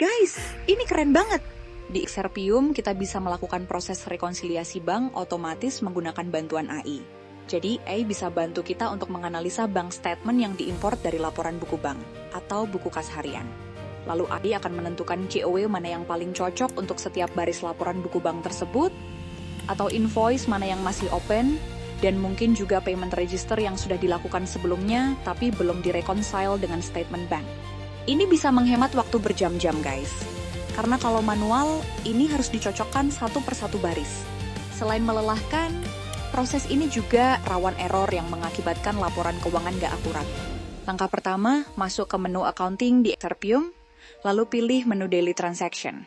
Guys, ini keren banget! Di Exerpium, kita bisa melakukan proses rekonsiliasi bank otomatis menggunakan bantuan AI. Jadi, AI bisa bantu kita untuk menganalisa bank statement yang diimport dari laporan buku bank atau buku kas harian. Lalu AI akan menentukan COW mana yang paling cocok untuk setiap baris laporan buku bank tersebut, atau invoice mana yang masih open, dan mungkin juga payment register yang sudah dilakukan sebelumnya tapi belum direconcile dengan statement bank. Ini bisa menghemat waktu berjam-jam, guys. Karena kalau manual, ini harus dicocokkan satu persatu baris. Selain melelahkan, proses ini juga rawan error yang mengakibatkan laporan keuangan gak akurat. Langkah pertama, masuk ke menu accounting di Exerpium, lalu pilih menu daily transaction.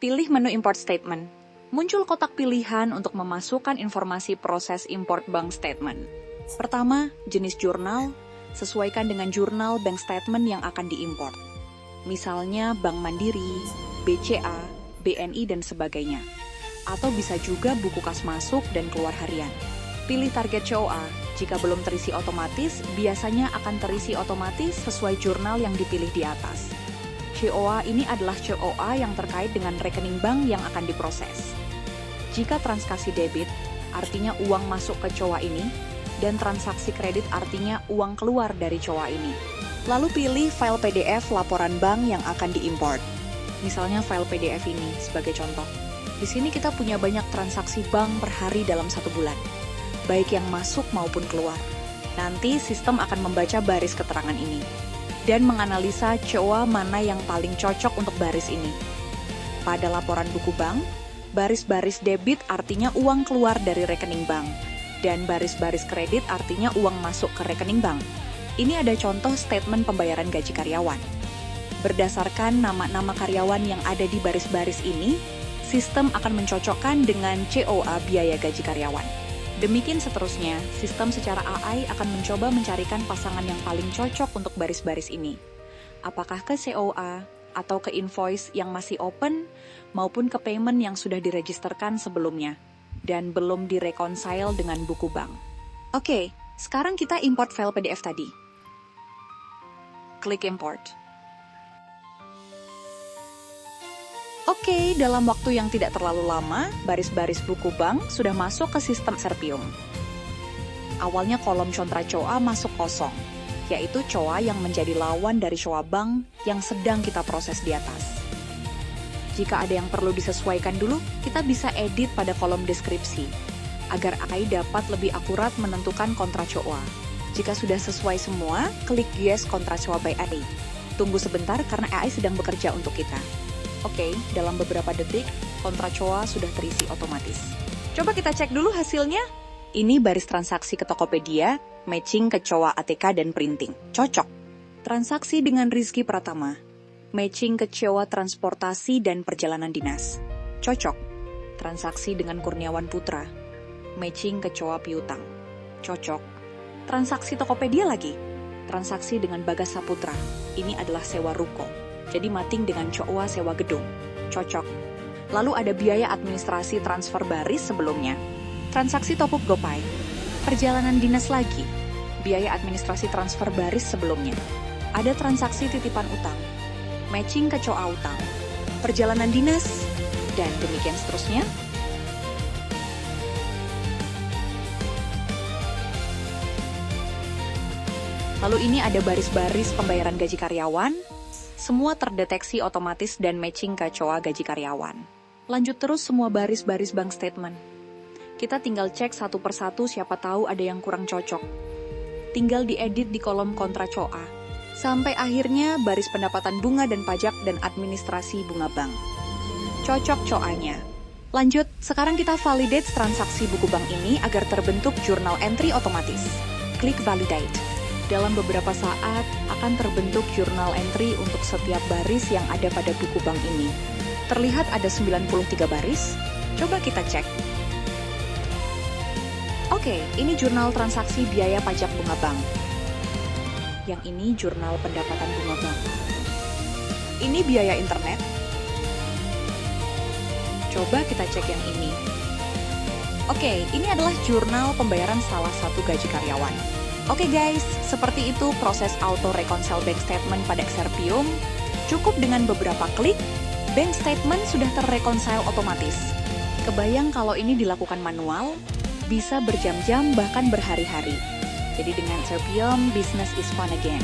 Pilih menu import statement. Muncul kotak pilihan untuk memasukkan informasi proses import bank statement. Pertama, jenis jurnal, sesuaikan dengan jurnal bank statement yang akan diimport. Misalnya Bank Mandiri, BCA, BNI, dan sebagainya. Atau bisa juga buku kas masuk dan keluar harian. Pilih target COA. Jika belum terisi otomatis, biasanya akan terisi otomatis sesuai jurnal yang dipilih di atas. COA ini adalah COA yang terkait dengan rekening bank yang akan diproses. Jika transaksi debit, artinya uang masuk ke COA ini, dan transaksi kredit artinya uang keluar dari COA ini. Lalu pilih file PDF laporan bank yang akan diimport. Misalnya file PDF ini sebagai contoh. Di sini kita punya banyak transaksi bank per hari dalam satu bulan, baik yang masuk maupun keluar. Nanti sistem akan membaca baris keterangan ini dan menganalisa COA mana yang paling cocok untuk baris ini. Pada laporan buku bank, baris-baris debit artinya uang keluar dari rekening bank, dan baris-baris kredit artinya uang masuk ke rekening bank. Ini ada contoh statement pembayaran gaji karyawan. Berdasarkan nama-nama karyawan yang ada di baris-baris ini, sistem akan mencocokkan dengan COA biaya gaji karyawan. Demikian seterusnya, sistem secara AI akan mencoba mencarikan pasangan yang paling cocok untuk baris-baris ini. Apakah ke COA, atau ke invoice yang masih open, maupun ke payment yang sudah diregisterkan sebelumnya dan belum direconcile dengan buku bank. Oke, sekarang kita import file PDF tadi. Klik import. Oke, dalam waktu yang tidak terlalu lama, baris-baris buku bank sudah masuk ke sistem Exerpium. Awalnya kolom contra COA masuk kosong, yaitu COA yang menjadi lawan dari COA bank yang sedang kita proses di atas. Jika ada yang perlu disesuaikan dulu, kita bisa edit pada kolom deskripsi, agar AI dapat lebih akurat menentukan kontra COA. Jika sudah sesuai semua, klik Yes Kontra COA by AI. Tunggu sebentar karena AI sedang bekerja untuk kita. Oke, dalam beberapa detik, kontra COA sudah terisi otomatis. Coba kita cek dulu hasilnya. Ini baris transaksi ke Tokopedia, matching ke COA ATK dan printing. Cocok. Transaksi dengan Rizky Pratama, matching ke COA transportasi dan perjalanan dinas. Cocok. Transaksi dengan Kurniawan Putra, matching ke COA piutang. Cocok. Transaksi Tokopedia lagi. Transaksi dengan Bagas Saputra. Ini adalah sewa ruko. Jadi mating dengan COA sewa gedung. Cocok. Lalu ada biaya administrasi transfer baris sebelumnya. Transaksi top up GoPay. Perjalanan dinas lagi. Biaya administrasi transfer baris sebelumnya. Ada transaksi titipan utang. Matching ke COA utang, perjalanan dinas, dan demikian seterusnya. Lalu ini ada baris-baris pembayaran gaji karyawan, semua terdeteksi otomatis dan matching ke COA gaji karyawan. Lanjut terus semua baris-baris bank statement. Kita tinggal cek satu persatu siapa tahu ada yang kurang cocok. Tinggal diedit di kolom kontra COA. Sampai akhirnya baris pendapatan bunga dan pajak dan administrasi bunga bank. Cocok COA-nya. Lanjut, sekarang kita validate transaksi buku bank ini agar terbentuk jurnal entry otomatis. Klik validate. Dalam beberapa saat akan terbentuk jurnal entry untuk setiap baris yang ada pada buku bank ini. Terlihat ada 93 baris. Coba kita cek. Oke, ini jurnal transaksi biaya pajak bunga bank. Yang ini jurnal pendapatan bunga bank. Ini biaya internet. Coba kita cek yang ini. Oke, ini adalah jurnal pembayaran salah satu gaji karyawan. Oke guys, seperti itu proses auto reconcile bank statement pada Exerpium. Cukup dengan beberapa klik, bank statement sudah terreconcile otomatis. Kebayang kalau ini dilakukan manual, bisa berjam-jam bahkan berhari-hari. Jadi dengan Serpium, business is fun again.